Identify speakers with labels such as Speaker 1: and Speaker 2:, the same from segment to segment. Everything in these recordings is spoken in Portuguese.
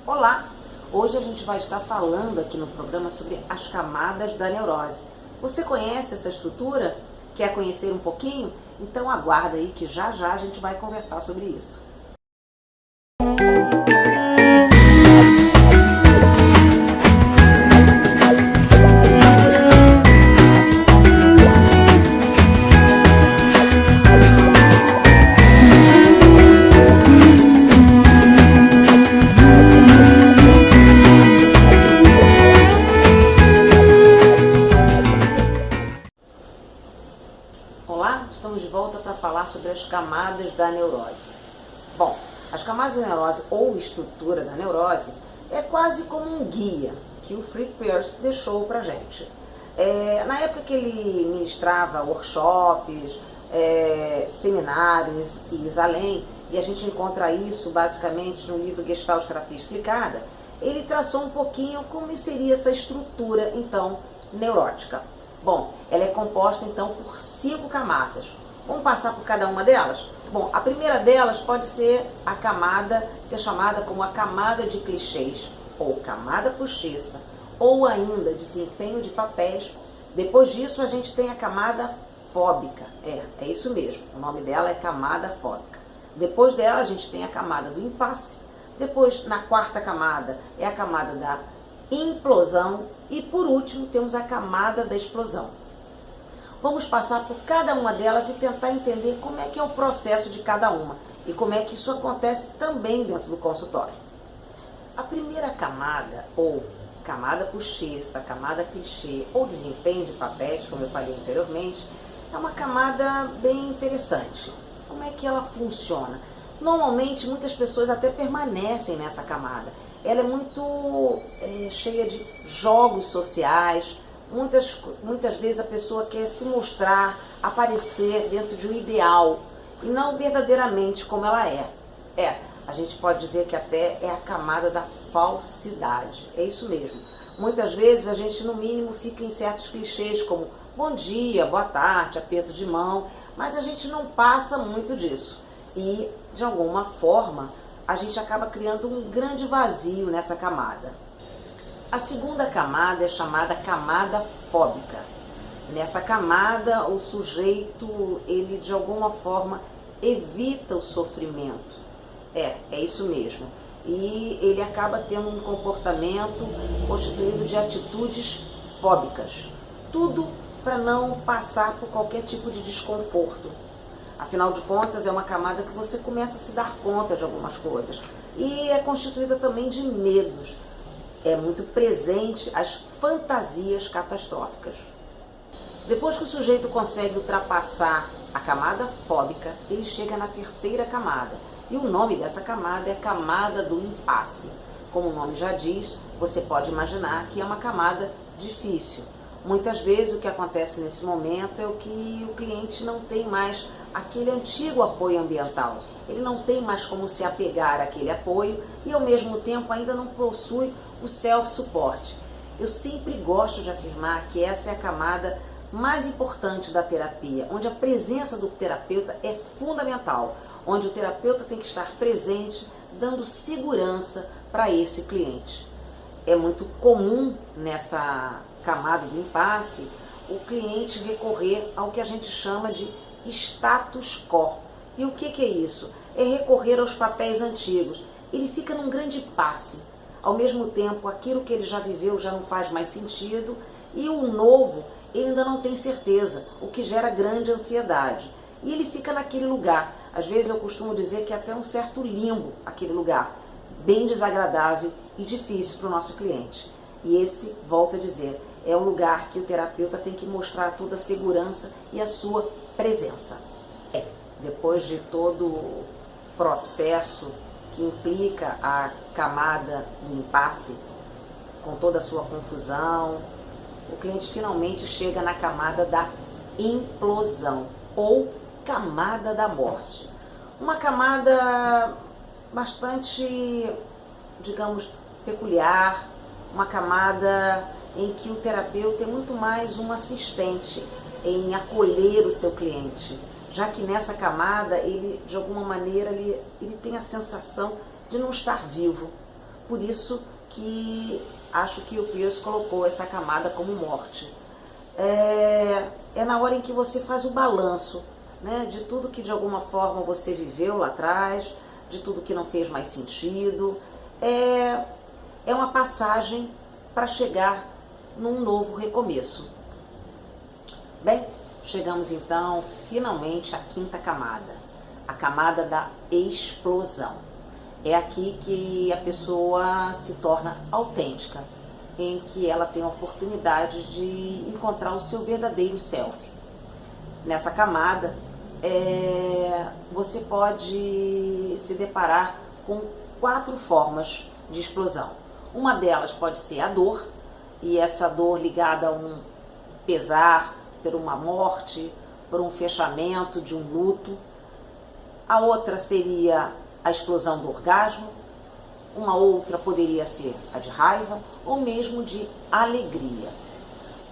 Speaker 1: Olá! Hoje a gente vai estar falando aqui no programa sobre as camadas da neurose. Você conhece essa estrutura? Quer conhecer um pouquinho? Então aguarda aí que já já a gente vai conversar sobre isso. Olá, estamos de volta para falar sobre as camadas da neurose. Bom, as camadas da neurose ou estrutura da neurose é quase como um guia que o Frick Pearce deixou para a gente. Na época que ele ministrava workshops, seminários e além, e a gente encontra isso basicamente no livro Gestalt Terapia Explicada, ele traçou um pouquinho como seria essa estrutura, então, neurótica. Bom, ela é composta então por 5 camadas. Vamos passar por cada uma delas? Bom, a primeira delas pode ser a camada, ser chamada como a camada de clichês, ou camada postiça, ou ainda desempenho de papéis. Depois disso a gente tem a camada fóbica, é isso mesmo, o nome dela é camada fóbica. Depois dela a gente tem a camada do impasse. Depois, na quarta camada, é a camada da implosão e, por último, temos a camada da explosão. Vamos passar por cada uma delas e tentar entender como é que é o processo de cada uma e como é que isso acontece também dentro do consultório. A primeira camada, ou camada postiça, camada clichê ou desempenho de papéis, como eu falei anteriormente, é uma camada bem interessante. Como é que ela funciona? Normalmente, muitas pessoas até permanecem nessa camada. Ela é muito cheia de jogos sociais. Muitas vezes a pessoa quer se mostrar, aparecer dentro de um ideal e não verdadeiramente como ela é. A gente pode dizer que até é a camada da falsidade. É isso mesmo. Muitas vezes a gente, no mínimo, fica em certos clichês como bom dia, boa tarde, aperto de mão, mas a gente não passa muito disso. E, de alguma forma, a gente acaba criando um grande vazio nessa camada. A segunda camada é chamada camada fóbica. Nessa camada, o sujeito, ele de alguma forma evita o sofrimento. É isso mesmo. E ele acaba tendo um comportamento constituído de atitudes fóbicas. Tudo para não passar por qualquer tipo de desconforto. Afinal de contas, é uma camada que você começa a se dar conta de algumas coisas. E é constituída também de medos. É muito presente as fantasias catastróficas. Depois que o sujeito consegue ultrapassar a camada fóbica, ele chega na terceira camada. E o nome dessa camada é camada do impasse. Como o nome já diz, você pode imaginar que é uma camada difícil. Muitas vezes o que acontece nesse momento é que o cliente não tem mais aquele antigo apoio ambiental. Ele não tem mais como se apegar àquele apoio e, ao mesmo tempo, ainda não possui o self-support. Eu sempre gosto de afirmar que essa é a camada mais importante da terapia, onde a presença do terapeuta é fundamental, onde o terapeuta tem que estar presente, dando segurança para esse cliente. É muito comum nessa camada do impasse o cliente recorrer ao que a gente chama de status quo. E o que é isso? É recorrer aos papéis antigos. Ele fica num grande impasse. Ao mesmo tempo, aquilo que ele já viveu já não faz mais sentido e o novo ele ainda não tem certeza, o que gera grande ansiedade. E ele fica naquele lugar. Às vezes eu costumo dizer que é até um certo limbo aquele lugar, bem desagradável e difícil para o nosso cliente. E esse, volto a dizer, é o lugar que o terapeuta tem que mostrar toda a segurança e a sua presença. Depois de todo o processo que implica a camada do impasse, com toda a sua confusão, o cliente finalmente chega na camada da implosão, ou camada da morte. Uma camada bastante, digamos, peculiar, uma camada em que o terapeuta é muito mais um assistente em acolher o seu cliente, já que nessa camada ele, de alguma maneira, ele tem a sensação de não estar vivo, Por isso que acho que o Pierce colocou essa camada como morte. É na hora em que você faz o balanço, né, de tudo que de alguma forma você viveu lá atrás, de tudo que não fez mais sentido. É uma passagem para chegar num novo recomeço. Bem, chegamos então finalmente à quinta camada, a camada da explosão. É aqui que a pessoa se torna autêntica, em que ela tem a oportunidade de encontrar o seu verdadeiro self. Nessa camada, você pode se deparar com 4 formas de explosão. Uma delas pode ser a dor, e essa dor ligada a um pesar por uma morte, por um fechamento de um luto. A outra seria a explosão do orgasmo. Uma outra poderia ser a de raiva ou mesmo de alegria.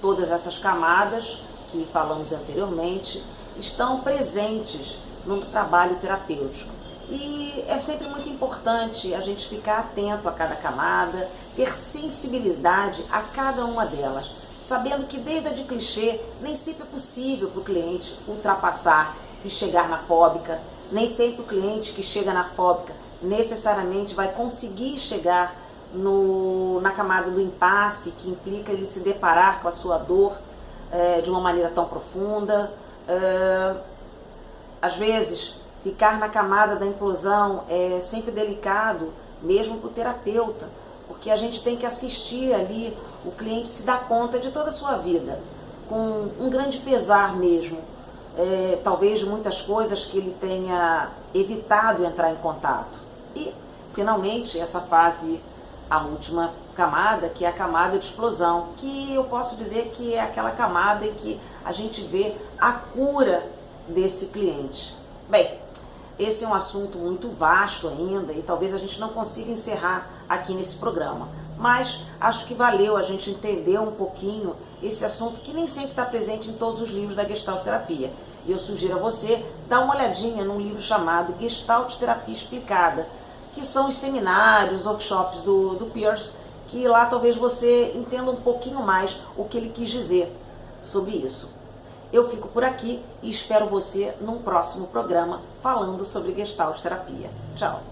Speaker 1: Todas essas camadas que falamos anteriormente estão presentes no trabalho terapêutico. E é sempre muito importante a gente ficar atento a cada camada, ter sensibilidade a cada uma delas, sabendo que desde a de clichê nem sempre é possível para o cliente ultrapassar e chegar na fóbica, nem sempre o cliente que chega na fóbica necessariamente vai conseguir chegar na camada do impasse, que implica ele se deparar com a sua dor de uma maneira tão profunda. Às vezes, ficar na camada da implosão é sempre delicado, mesmo para o terapeuta, porque a gente tem que assistir ali o cliente se dar conta de toda a sua vida, com um grande pesar mesmo, talvez de muitas coisas que ele tenha evitado entrar em contato. E, finalmente, essa fase, a última camada, que é a camada de explosão, que eu posso dizer que é aquela camada em que a gente vê a cura desse cliente. Bem, esse é um assunto muito vasto ainda e talvez a gente não consiga encerrar aqui nesse programa, mas acho que valeu a gente entender um pouquinho esse assunto que nem sempre está presente em todos os livros da Gestalt Terapia. E eu sugiro a você dar uma olhadinha num livro chamado Gestalt Terapia Explicada, que são os seminários, workshops do Pierce, que lá talvez você entenda um pouquinho mais o que ele quis dizer sobre isso. Eu fico por aqui e espero você num próximo programa falando sobre Gestalt Terapia. Tchau!